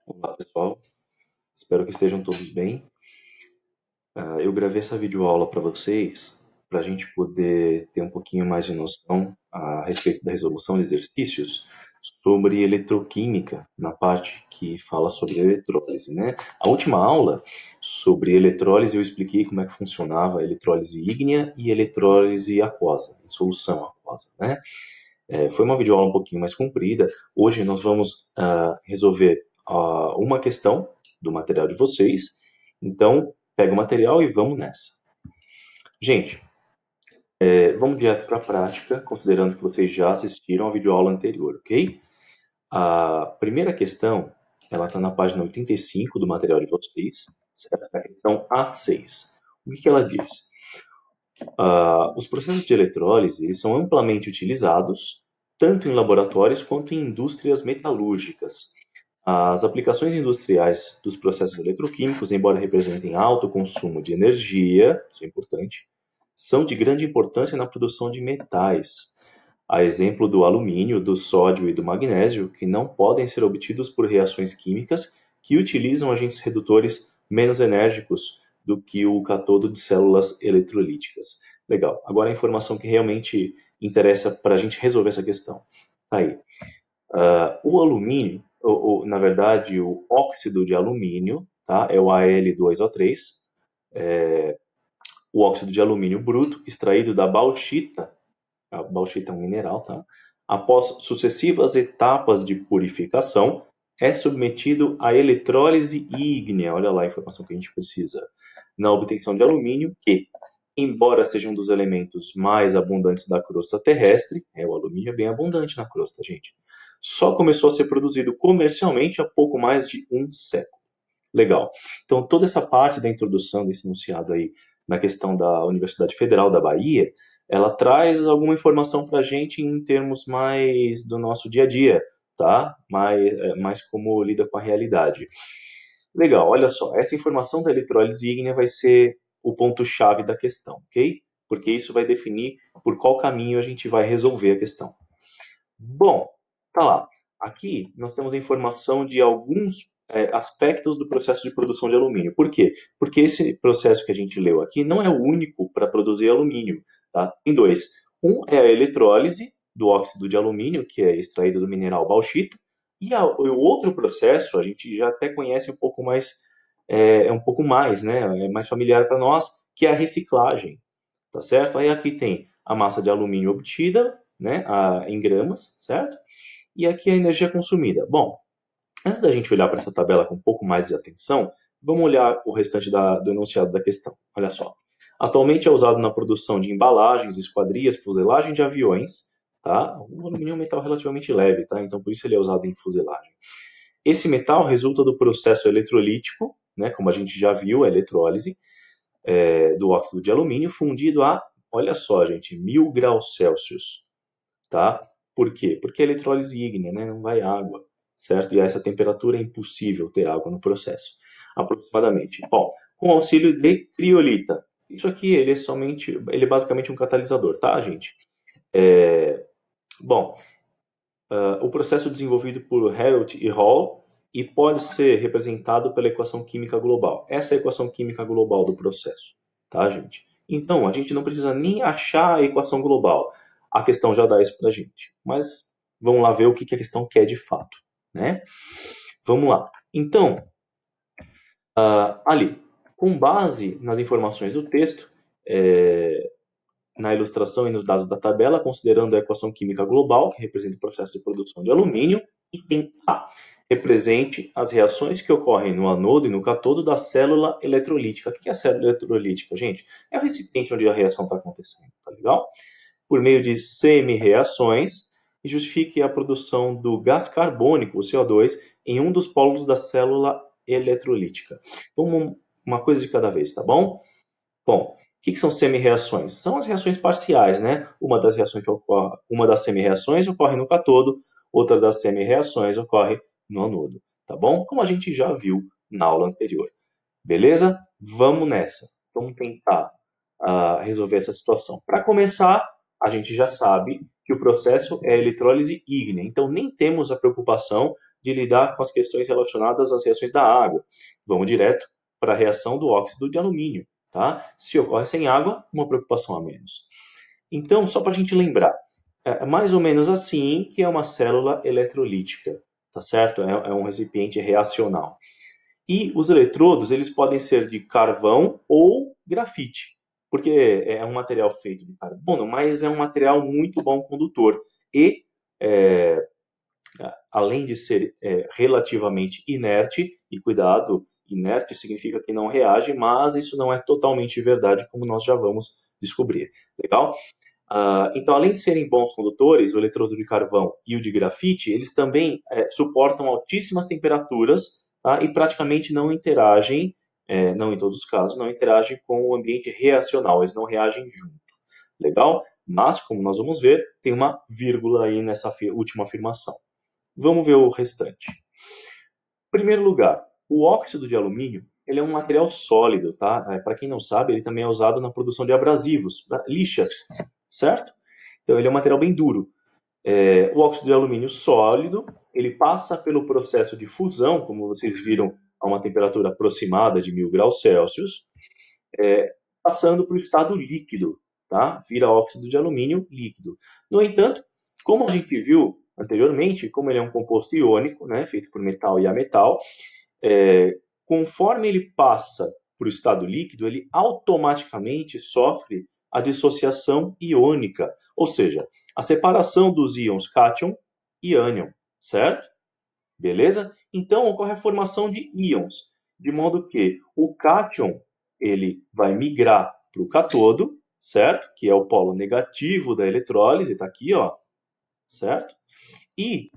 Olá pessoal, espero que estejam todos bem. Eu gravei essa videoaula para vocês para a gente poder ter um pouquinho mais de noção a respeito da resolução de exercícios sobre eletroquímica, na parte que fala sobre eletrólise, né? A última aula sobre eletrólise eu expliquei como é que funcionava a eletrólise ígnea e eletrólise aquosa, em solução aquosa, né? Foi uma videoaula um pouquinho mais comprida. Hoje nós vamos resolver uma questão do material de vocês. Então, pega o material e vamos nessa. Gente, vamos direto para a prática, considerando que vocês já assistiram a videoaula anterior, ok? A primeira questão, ela está na página 85 do material de vocês, certo? A questão A6. O que ela diz? Os processos de eletrólise eles são amplamente utilizados, tanto em laboratórios quanto em indústrias metalúrgicas. As aplicações industriais dos processos eletroquímicos, embora representem alto consumo de energia, isso é importante, são de grande importância na produção de metais. A exemplo do alumínio, do sódio e do magnésio, que não podem ser obtidos por reações químicas que utilizam agentes redutores menos enérgicos do que o cátodo de células eletrolíticas. Legal. Agora a informação que realmente interessa para a gente resolver essa questão. Tá aí. O alumínio, na verdade, o óxido de alumínio, tá? É o Al2O3, o óxido de alumínio bruto, extraído da bauxita, a bauxita é um mineral, tá? Após sucessivas etapas de purificação, é submetido à eletrólise ígnea, olha lá a informação que a gente precisa, na obtenção de alumínio, que, embora seja um dos elementos mais abundantes da crosta terrestre, o alumínio é bem abundante na crosta, gente, só começou a ser produzido comercialmente há pouco mais de um século. Legal. Então, toda essa parte da introdução desse enunciado aí na questão da Universidade Federal da Bahia, ela traz alguma informação para a gente em termos mais do nosso dia a dia, tá? Mais como lida com a realidade. Legal, olha só, essa informação da eletrólise ígnea vai ser o ponto-chave da questão, ok? Porque isso vai definir por qual caminho a gente vai resolver a questão. Bom, tá lá. Aqui nós temos a informação de alguns aspectos do processo de produção de alumínio. Por quê? Porque esse processo que a gente leu aqui não é o único para produzir alumínio. Tá? Tem dois. Um é a eletrólise do óxido de alumínio, que é extraído do mineral bauxita, e o outro processo a gente já até conhece um pouco mais, um pouco mais, né? É mais familiar para nós, que é a reciclagem. Tá certo? Aí aqui tem a massa de alumínio obtida, né, em gramas, certo? E aqui a energia consumida. Bom, antes da gente olhar para essa tabela com um pouco mais de atenção, vamos olhar o restante do enunciado da questão. Olha só. Atualmente é usado na produção de embalagens, esquadrias, fuselagem de aviões, tá? O alumínio é um metal relativamente leve, tá? Então por isso ele é usado em fuselagem. Esse metal resulta do processo eletrolítico, né, como a gente já viu, a eletrólise, do óxido de alumínio fundido a, olha só, gente, 1000 graus Celsius, tá? Por quê? Porque é eletrólise ígnea, né? Não vai água, certo? E a essa temperatura é impossível ter água no processo, aproximadamente. Bom, com auxílio de criolita. Isso aqui, ele é basicamente um catalisador, tá, gente? Bom, o processo desenvolvido por Herold e Hall e pode ser representado pela equação química global. Essa é a equação química global do processo, tá, gente? Então, a gente não precisa nem achar a equação global. A questão já dá isso para a gente. Mas vamos lá ver o que a questão quer de fato, né? Vamos lá. Então, ali, com base nas informações do texto, na ilustração e nos dados da tabela, considerando a equação química global, que representa o processo de produção de alumínio, item A. Represente as reações que ocorrem no anodo e no catodo da célula eletrolítica. O que é a célula eletrolítica, gente? É o recipiente onde a reação está acontecendo, tá legal? Por meio de semi-reações, e justifique a produção do gás carbônico, o CO2, em um dos polos da célula eletrolítica. Vamos uma coisa de cada vez, tá bom? Bom, o que são semi-reações? São as reações parciais, né? Uma das semi-reações ocorre no catodo, outra das semi-reações ocorre no anodo, tá bom? Como a gente já viu na aula anterior. Beleza? Vamos nessa. Vamos tentar resolver essa situação. Para começar, a gente já sabe que o processo é eletrólise ígnea, então nem temos a preocupação de lidar com as questões relacionadas às reações da água. Vamos direto para a reação do óxido de alumínio. Tá? Se ocorre sem água, uma preocupação a menos. Então, só para a gente lembrar, é mais ou menos assim que é uma célula eletrolítica, tá certo? É um recipiente reacional. E os eletrodos, eles podem ser de carvão ou grafite, porque é um material feito de carbono, mas é um material muito bom condutor. E, é, além de ser relativamente inerte, e cuidado, inerte significa que não reage, mas isso não é totalmente verdade, como nós já vamos descobrir. Legal? Então, além de serem bons condutores, o eletrodo de carvão e o de grafite, eles também suportam altíssimas temperaturas, tá? E praticamente não interagem, não em todos os casos, não interagem com o ambiente reacional, eles não reagem junto. Legal? Mas, como nós vamos ver, tem uma vírgula aí nessa última afirmação. Vamos ver o restante. Em primeiro lugar, o óxido de alumínio ele é um material sólido, tá? Para quem não sabe, ele também é usado na produção de abrasivos, lixas, certo? Então ele é um material bem duro. O óxido de alumínio sólido, ele passa pelo processo de fusão, como vocês viram, a uma temperatura aproximada de 1000 graus Celsius, passando para o estado líquido, tá? Vira óxido de alumínio líquido. No entanto, como a gente viu anteriormente, como ele é um composto iônico, né, feito por metal e ametal, conforme ele passa para o estado líquido, ele automaticamente sofre a dissociação iônica, ou seja, a separação dos íons cátion e ânion, certo? Beleza? Então ocorre a formação de íons, de modo que o cátion ele vai migrar para o cátodo, certo? Que é o polo negativo da eletrólise, está aqui, ó, certo? E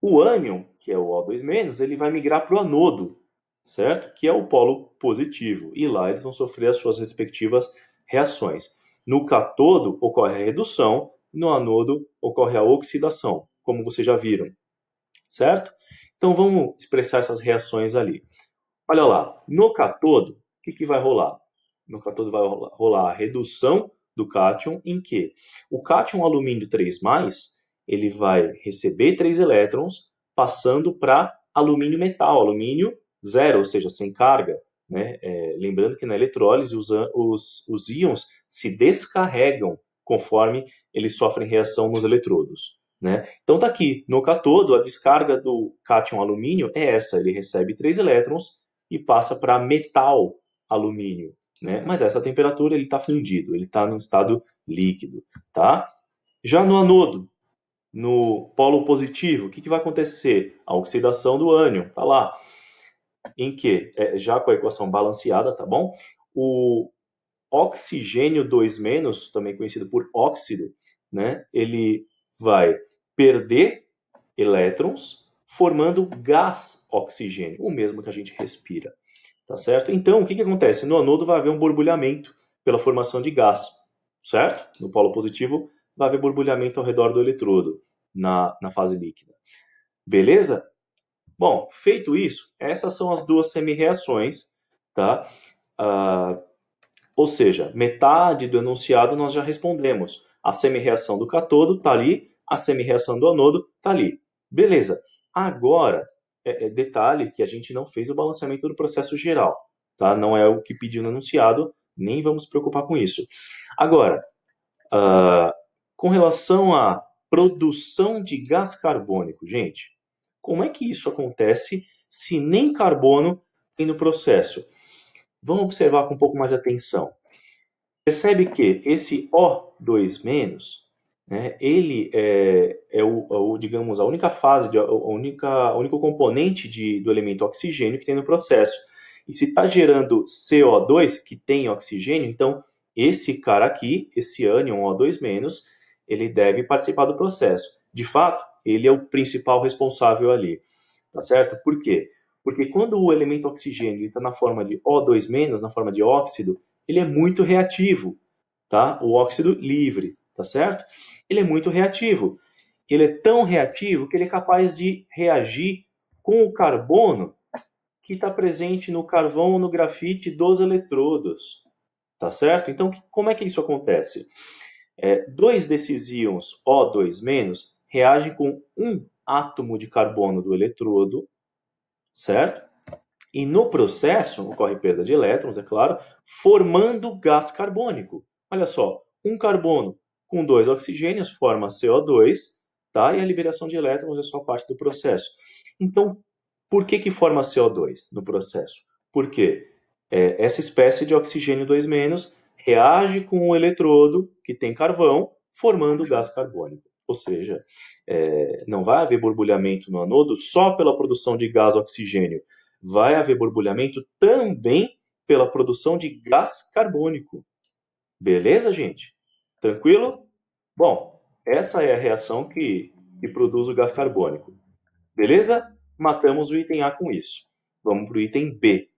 o ânion, que é o O2-, ele vai migrar para o anodo, certo? Que é o polo positivo. E lá eles vão sofrer as suas respectivas reações. No cátodo ocorre a redução, no anodo ocorre a oxidação, como vocês já viram, certo? Então vamos expressar essas reações ali. Olha lá, no cátodo, o que vai rolar? No cátodo vai rolar a redução do cátion, em que o cátion alumínio 3+, ele vai receber 3 elétrons, passando para alumínio metal, alumínio zero, ou seja, sem carga. Né? Lembrando que na eletrólise os íons se descarregam conforme eles sofrem reação nos eletrodos. Né? Então está aqui, no cátodo, a descarga do cátion alumínio é essa, ele recebe 3 elétrons e passa para metal alumínio. Né? Mas essa temperatura ele está fundido, ele está no estado líquido. Tá? Já no anodo, no polo positivo, o que vai acontecer? A oxidação do ânion, está lá. Em que, já com a equação balanceada, tá bom? O oxigênio 2-, também conhecido por óxido, né? Ele vai perder elétrons, formando gás oxigênio, o mesmo que a gente respira. Tá certo? Então, o que acontece? No anodo vai haver um borbulhamento pela formação de gás, certo? No polo positivo vai haver borbulhamento ao redor do eletrodo, na fase líquida. Beleza? Bom, feito isso, essas são as duas semi-reações, tá? Ou seja, metade do enunciado nós já respondemos. A semi-reação do cátodo está ali, a semi-reação do anodo está ali. Beleza. Agora, detalhe que a gente não fez o balanceamento do processo geral. Tá? Não é o que pediu no enunciado, nem vamos se preocupar com isso. Agora, com relação à produção de gás carbônico, gente, como é que isso acontece se nem carbono tem no processo? Vamos observar com um pouco mais de atenção. Percebe que esse O2-, né, ele digamos, a única fase, o único componente do elemento oxigênio que tem no processo. E se está gerando CO2, que tem oxigênio, então esse cara aqui, esse ânion O2-, ele deve participar do processo. De fato, ele é o principal responsável ali. Tá certo? Por quê? Porque quando o elemento oxigênio está na forma de O2-, na forma de óxido, ele é muito reativo, tá? O óxido livre, tá certo? Ele é muito reativo. Ele é tão reativo que ele é capaz de reagir com o carbono que está presente no carvão ou no grafite dos eletrodos, tá certo? Então, como é que isso acontece? Dois desses íons O2-, reagem com um átomo de carbono do eletrodo, certo? E no processo ocorre perda de elétrons, é claro, formando gás carbônico. Olha só, um carbono com 2 oxigênios forma CO2, tá? E a liberação de elétrons é só parte do processo. Então, por que forma CO2 no processo? Porque essa espécie de oxigênio 2- reage com o eletrodo que tem carvão, formando gás carbônico. Ou seja, não vai haver borbulhamento no anodo só pela produção de gás oxigênio. Vai haver borbulhamento também pela produção de gás carbônico. Beleza, gente? Tranquilo? Bom, essa é a reação que produz o gás carbônico. Beleza? Matamos o item A com isso. Vamos para o item B.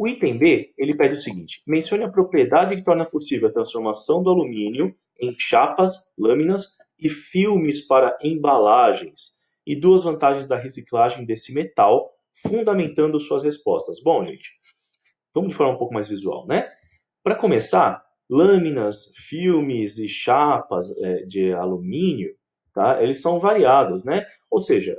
O item B, ele pede o seguinte: mencione a propriedade que torna possível a transformação do alumínio em chapas, lâminas e filmes para embalagens, e duas vantagens da reciclagem desse metal, fundamentando suas respostas. Bom, gente, vamos de forma um pouco mais visual, né? Para começar, lâminas, filmes e chapas de alumínio, tá? Eles são variados, né? Ou seja,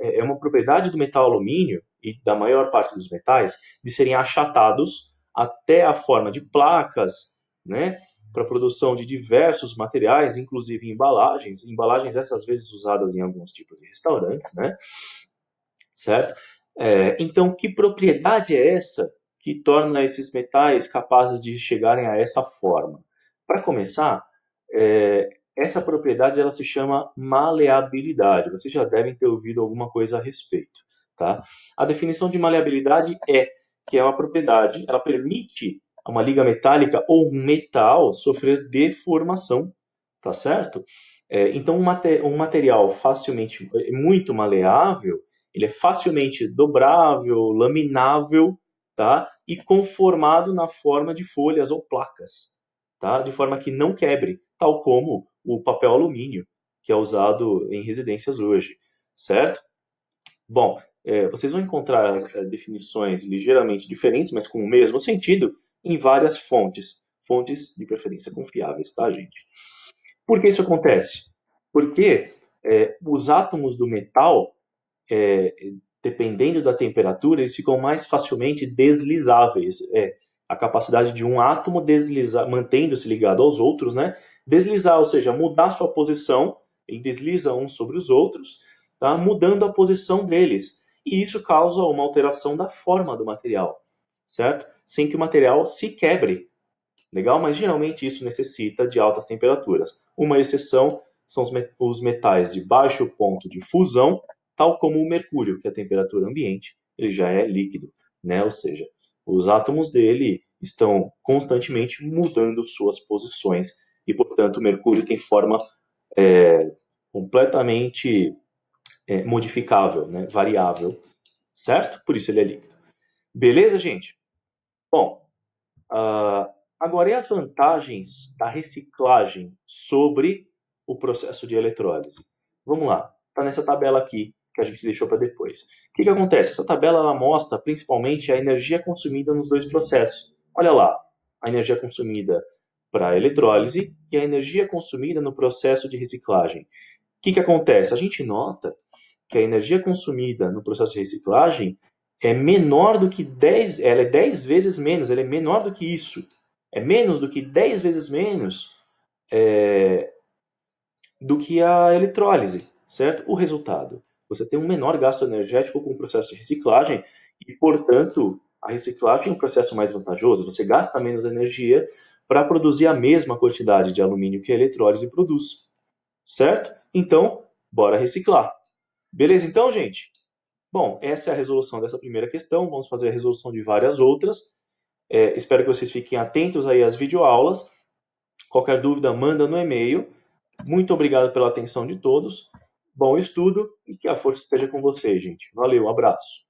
é uma propriedade do metal alumínio e da maior parte dos metais de serem achatados até a forma de placas, né? Para a produção de diversos materiais, inclusive embalagens essas vezes usadas em alguns tipos de restaurantes, né? Certo? Então, que propriedade é essa que torna esses metais capazes de chegarem a essa forma? Para começar, essa propriedade ela se chama maleabilidade. Vocês já devem ter ouvido alguma coisa a respeito. Tá? A definição de maleabilidade é que é uma propriedade, ela permite a uma liga metálica ou um metal sofrer deformação, tá certo? Então, um material facilmente, muito maleável, ele é facilmente dobrável, laminável, tá? E conformado na forma de folhas ou placas, tá? De forma que não quebre, tal como o papel alumínio, que é usado em residências hoje, certo? Bom, vocês vão encontrar as definições ligeiramente diferentes, mas com o mesmo sentido, em várias fontes. Fontes de preferência confiáveis, tá, gente? Por que isso acontece? Porque os átomos do metal, dependendo da temperatura, eles ficam mais facilmente deslizáveis. A capacidade de um átomo deslizar, mantendo-se ligado aos outros, né? Deslizar, ou seja, mudar sua posição, ele desliza uns sobre os outros, tá? Mudando a posição deles. E isso causa uma alteração da forma do material, certo? Sem que o material se quebre. Legal? Mas geralmente isso necessita de altas temperaturas. Uma exceção são os metais de baixo ponto de fusão, tal como o mercúrio, que a temperatura ambiente ele já é líquido, né? Ou seja, os átomos dele estão constantemente mudando suas posições e, portanto, o mercúrio tem forma completamente modificável, né? Variável, certo? Por isso ele é líquido. Beleza, gente? Bom, agora, e as vantagens da reciclagem sobre o processo de eletrólise? Vamos lá, está nessa tabela aqui que a gente deixou para depois. O que acontece? Essa tabela ela mostra principalmente a energia consumida nos dois processos. Olha lá, a energia consumida para a eletrólise e a energia consumida no processo de reciclagem. O que acontece? A gente nota que a energia consumida no processo de reciclagem é menor do que 10, ela é 10 vezes menos, ela é menor do que isso. É menos do que 10 vezes menos do que a eletrólise, certo? O resultado, você tem um menor gasto energético com o processo de reciclagem e, portanto, a reciclagem é um processo mais vantajoso. Você gasta menos energia para produzir a mesma quantidade de alumínio que a eletrólise produz, certo? Então, bora reciclar. Beleza então, gente? Bom, essa é a resolução dessa primeira questão. Vamos fazer a resolução de várias outras. Espero que vocês fiquem atentos aí às videoaulas. Qualquer dúvida, manda no e-mail. Muito obrigado pela atenção de todos. Bom estudo e que a força esteja com vocês, gente. Valeu, abraço.